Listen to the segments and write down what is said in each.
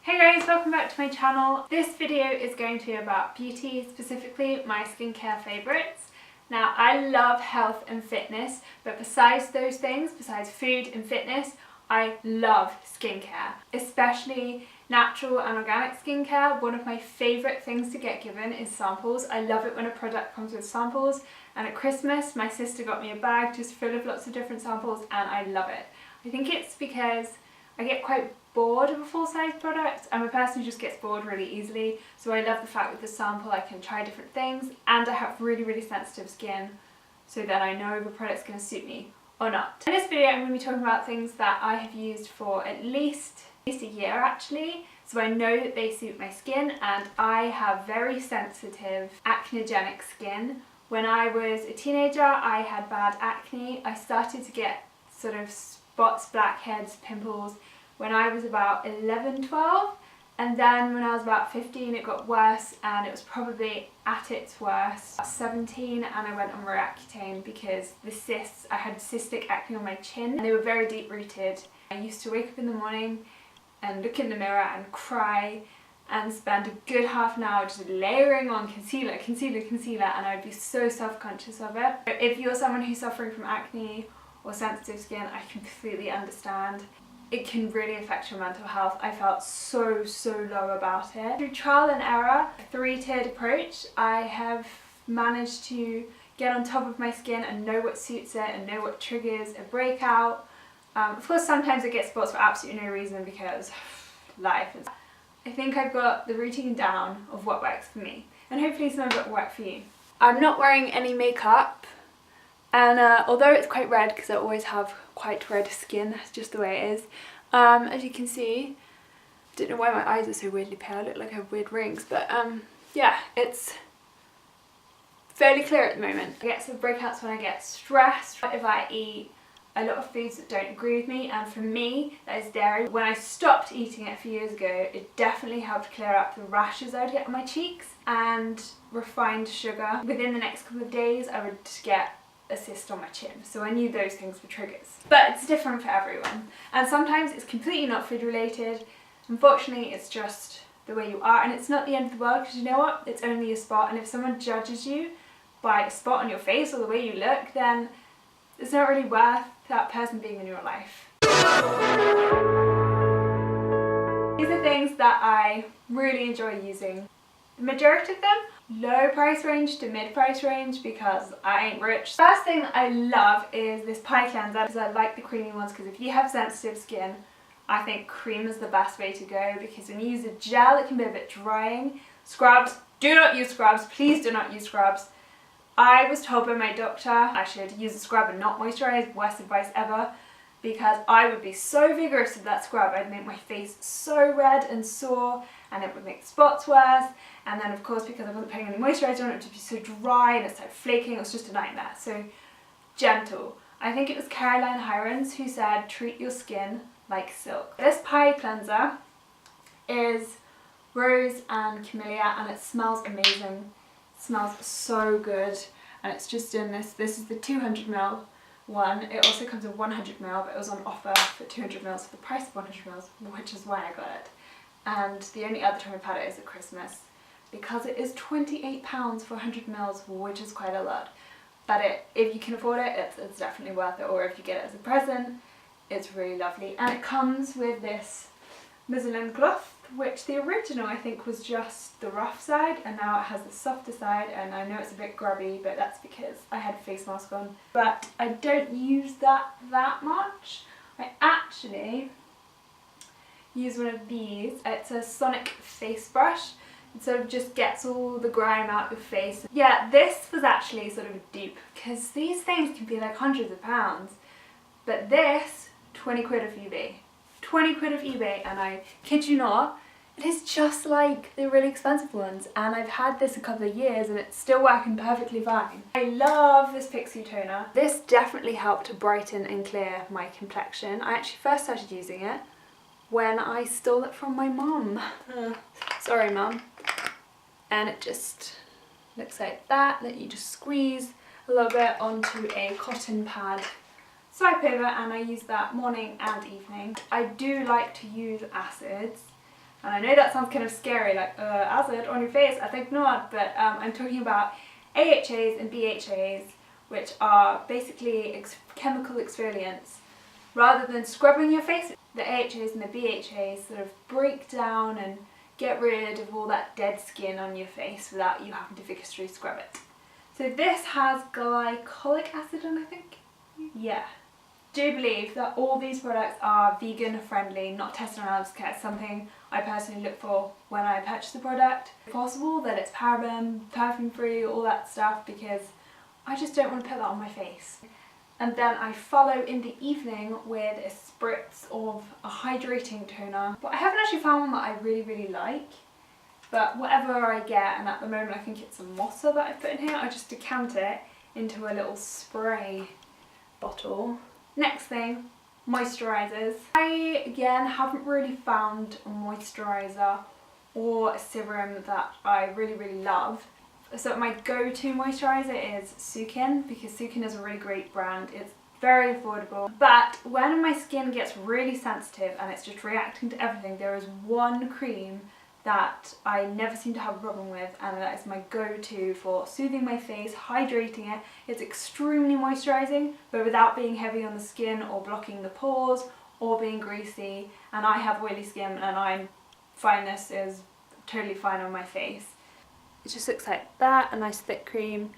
Hey guys, welcome back to my channel. This video is going to be about beauty, specifically my skincare favourites. Now, I love health and fitness, but besides those things, besides food and fitness, I love skincare, especially natural and organic skincare. One of my favourite things to get given is samples. I love it when a product comes with samples, and at Christmas my sister got me a bag just full of lots of different samples and I love it. I think it's because I get quite bored of a full-size product. I'm a person who just gets bored really easily, so I love the fact with the sample I can try different things, and I have really sensitive skin, so that I know if a product's going to suit me or not. In this video I'm going to be talking about things that I have used for at least a year actually, so I know that they suit my skin, and I have very sensitive acnegenic skin. When I was a teenager I had bad acne. I started to get sort of spots, blackheads, pimples when I was about 11, 12, and then when I was about 15 it got worse, and it was probably at its worst at 17, and I went on Roaccutane because the cysts, I had cystic acne on my chin and they were very deep rooted. I used to wake up in the morning and look in the mirror and cry and spend a good half an hour just layering on concealer, and I'd be so self-conscious of it. If you're someone who's suffering from acne or sensitive skin, I completely understand. It can really affect your mental health. I felt so low about it. Through trial and error, a three-tiered approach, I have managed to get on top of my skin and know what suits it and know what triggers a breakout. Of course sometimes I get spots for absolutely no reason because life. I think I've got the routine down of what works for me, and hopefully some of it will work for you. I'm not wearing any makeup, and although it's quite red because I always have quite red skin, that's just the way it is. As you can see, I don't know why my eyes are so weirdly pale, I look like I have weird rings, but yeah, it's fairly clear at the moment. I get some breakouts when I get stressed, if I eat a lot of foods that don't agree with me, and for me that is dairy. When I stopped eating it a few years ago, it definitely helped clear up the rashes I would get on my cheeks, and refined sugar. Within the next couple of days I would get a cyst on my chin, so I knew those things were triggers. But it's different for everyone, and sometimes it's completely not food related. Unfortunately it's just the way you are, and it's not the end of the world, because you know what, it's only a spot, and if someone judges you by a spot on your face or the way you look, then it's not really worth that person being in your life. These are things that I really enjoy using. The majority of them low price range to mid price range because I ain't rich. First thing I love is this pie cleanser, because I like the creamy ones, because if you have sensitive skin I think cream is the best way to go, because when you use a gel it can be a bit drying. Scrubs, do not use scrubs, please do not use scrubs. I was told by my doctor I should use a scrub and not moisturise, worst advice ever, because I would be so vigorous with that scrub, I'd make my face so red and sore, and it would make spots worse, and then of course because I wasn't putting any moisturiser on it would be so dry and it started flaking. It was just a nightmare. So gentle. I think it was Caroline Hirons who said treat your skin like silk. This pie cleanser is rose and camellia, and it smells amazing. It smells so good, and it's just in this is the 200ml one. It also comes in 100ml, but it was on offer for 200ml for the price of 100ml, which is why I got it. And the only other time I've had it is at Christmas, because it is £28 for 100ml, which is quite a lot. But if you can afford it, it's definitely worth it, or if you get it as a present, it's really lovely. And it comes with this muslin cloth, which the original I think was just the rough side, and now it has the softer side, and I know it's a bit grubby, but that's because I had a face mask on. But I don't use that much. I actually use one of these. It's a sonic face brush. It sort of just gets all the grime out of your face. Yeah, this was actually sort of a dupe, because these things can be like hundreds of pounds, but this, 20 quid off eBay. 20 quid off eBay, and I kid you not, it is just like the really expensive ones, and I've had this a couple of years and it's still working perfectly fine. I love this Pixie toner. This definitely helped to brighten and clear my complexion. I actually first started using it when I stole it from my mum. Sorry mum. And it just looks like that you just squeeze a little bit onto a cotton pad, swipe over, and I use that morning and evening. I do like to use acids. And I know that sounds kind of scary, like acid on your face. I think not, but I'm talking about AHAs and BHAs, which are basically chemical exfoliants. Rather than scrubbing your face, the AHAs and the BHAs sort of break down and get rid of all that dead skin on your face without you having to vigorously scrub it. So this has glycolic acid on, I think? Yeah. Do believe that all these products are vegan friendly, not tested on animals. It's something I personally look for when I purchase a product. If possible, that it's paraben, perfume free, all that stuff, because I just don't want to put that on my face. And then I follow in the evening with a spritz of a hydrating toner. But I haven't actually found one that I really like. But whatever I get, and at the moment I think it's a Mossa that I put in here, I just decant it into a little spray bottle. Next thing, moisturisers. I, again, haven't really found a moisturiser or a serum that I really love. So my go-to moisturiser is Sukin, because Sukin is a really great brand. It's very affordable. But when my skin gets really sensitive and it's just reacting to everything, there is one cream that I never seem to have a problem with, and that is my go-to for soothing my face, hydrating it. It's extremely moisturising, but without being heavy on the skin or blocking the pores or being greasy. And I have oily skin, and I find this is totally fine on my face. It just looks like that, a nice thick cream.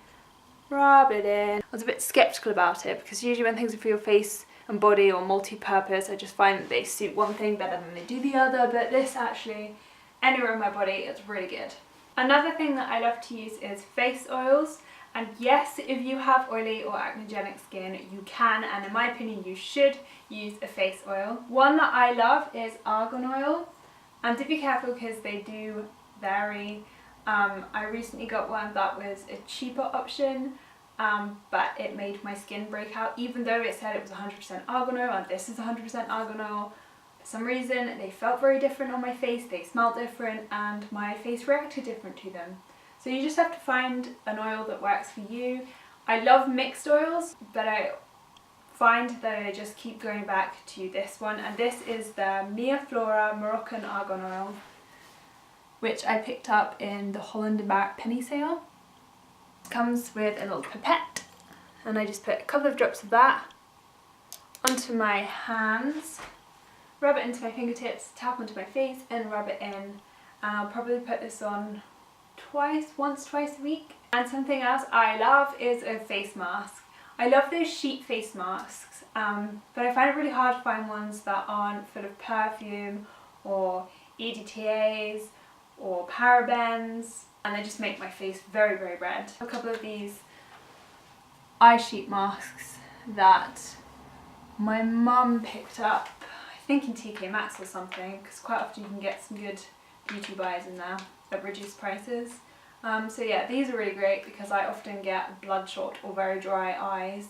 Rub it in. I was a bit sceptical about it, because usually when things are for your face and body or multi-purpose, I just find that they suit one thing better than they do the other, but this actually, anywhere in my body, it's really good. Another thing that I love to use is face oils. And yes, if you have oily or acnegenic skin, you can, and in my opinion, you should use a face oil. One that I love is argan oil. And to be careful, because they do vary. I recently got one that was a cheaper option, but it made my skin break out, even though it said it was 100% argan oil, and this is 100% argan oil. For some reason, they felt very different on my face, they smelled different, and my face reacted different to them. So you just have to find an oil that works for you. I love mixed oils, but I find that I just keep going back to this one, and this is the Mia Flora Moroccan Argan Oil, which I picked up in the Holland & Barrett penny sale. It comes with a little pipette, and I just put a couple of drops of that onto my hands, rub it into my fingertips, tap onto my face and rub it in. And I'll probably put this on once, twice a week. And something else I love is a face mask. I love those sheet face masks, but I find it really hard to find ones that aren't full of perfume or EDTAs or parabens, and they just make my face very red. A couple of these eye sheet masks that my mum picked up, I think in TK Maxx or something, because quite often you can get some good beauty buys in there at reduced prices. So yeah, these are really great because I often get bloodshot or very dry eyes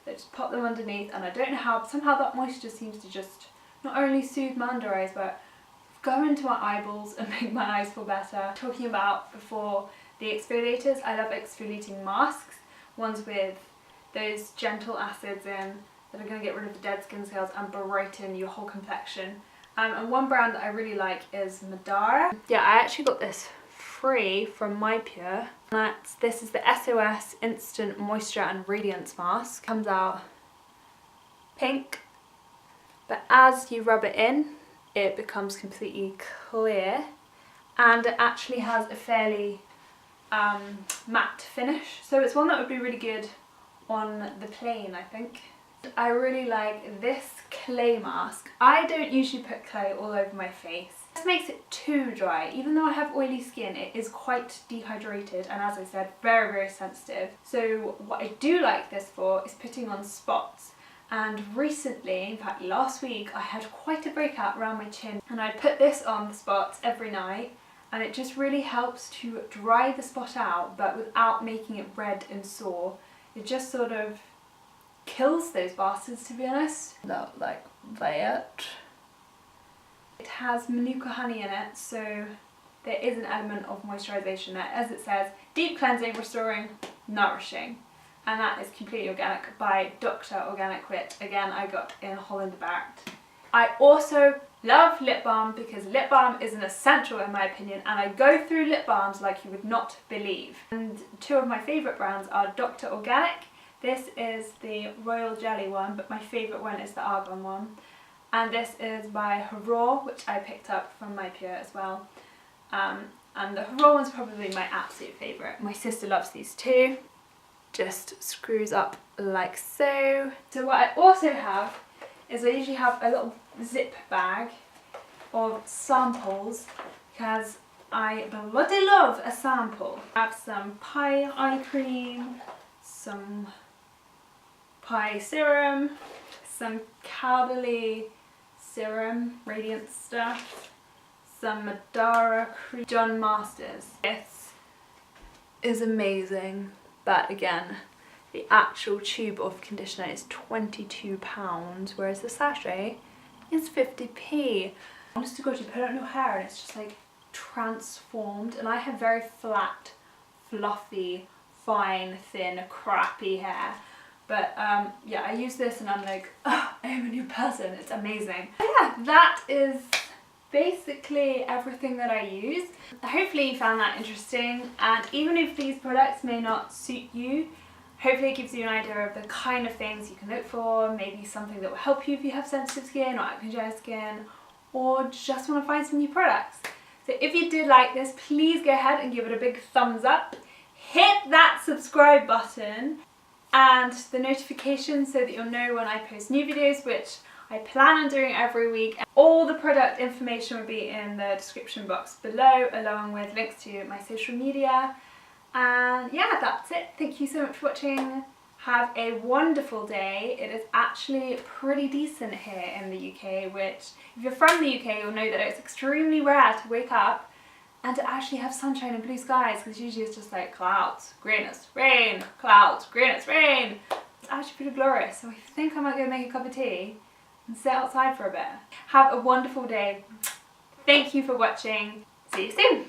that just pop them underneath, and I don't know how, but somehow that moisture seems to just not only soothe my under eyes, but go into my eyeballs and make my eyes feel better. Talking about before the exfoliators, I love exfoliating masks, ones with those gentle acids in that are going to get rid of the dead skin cells and brighten your whole complexion. And one brand that I really like is Madara. Yeah, I actually got this free from MyPure. This is the SOS Instant Moisture and Radiance Mask. Comes out pink, but as you rub it in, it becomes completely clear, and it actually has a fairly matte finish. So it's one that would be really good on the plane, I think. I really like this clay mask. I don't usually put clay all over my face. This makes it too dry. Even though I have oily skin, it is quite dehydrated, and as I said, very sensitive. So what I do like this for is putting on spots. And recently, in fact last week, I had quite a breakout around my chin, and I put this on the spots every night, and it just really helps to dry the spot out, but without making it red and sore. It just sort of kills those bastards, to be honest. Not like that. It has manuka honey in it, so there is an element of moisturisation there. As it says, deep cleansing, restoring, nourishing. And that is completely organic by Dr. Organic Wit. Again, I got in Holland & Barrett. I also Love lip balm because lip balm is an essential in my opinion, and I go through lip balms like you would not believe. And two of my favourite brands are Dr. Organic. This is the Royal Jelly one, but my favourite one is the Argan one. And this is by Hurraw, which I picked up from My Pure as well. And the Hurraw one's probably my absolute favourite. My sister loves these too. Just screws up like so. So what I also have is I usually have a little zip bag of samples because I bloody love a sample. I have some pie eye cream, some pie serum, some Cowderly serum, radiant stuff, some Madara cream, John Masters. This is amazing, but again, the actual tube of conditioner is £22, whereas the sachet is 50p. Honest to God, you put it on your hair and it's just like transformed. And I have very flat, fluffy, fine, thin, crappy hair. But yeah, I use this and I'm like, oh, I am a new person. It's amazing. But yeah, that is basically everything that I use. Hopefully you found that interesting, and even if these products may not suit you, hopefully it gives you an idea of the kind of things you can look for, maybe something that will help you if you have sensitive skin or acne skin, or just want to find some new products. So if you did like this, please go ahead and give it a big thumbs up. Hit that subscribe button and the notification so that you'll know when I post new videos, which I plan on doing every week. All the product information will be in the description box below, along with links to my social media. And yeah, that's it. Thank you so much for watching. Have a wonderful day. It is actually pretty decent here in the UK, which if you're from the UK, you'll know that it's extremely rare to wake up and to actually have sunshine and blue skies, because usually it's just like clouds, greyness, rain, clouds, greyness, rain. It's actually pretty glorious. So I think I might go make a cup of tea and sit outside for a bit. Have a wonderful day. Thank you for watching. See you soon.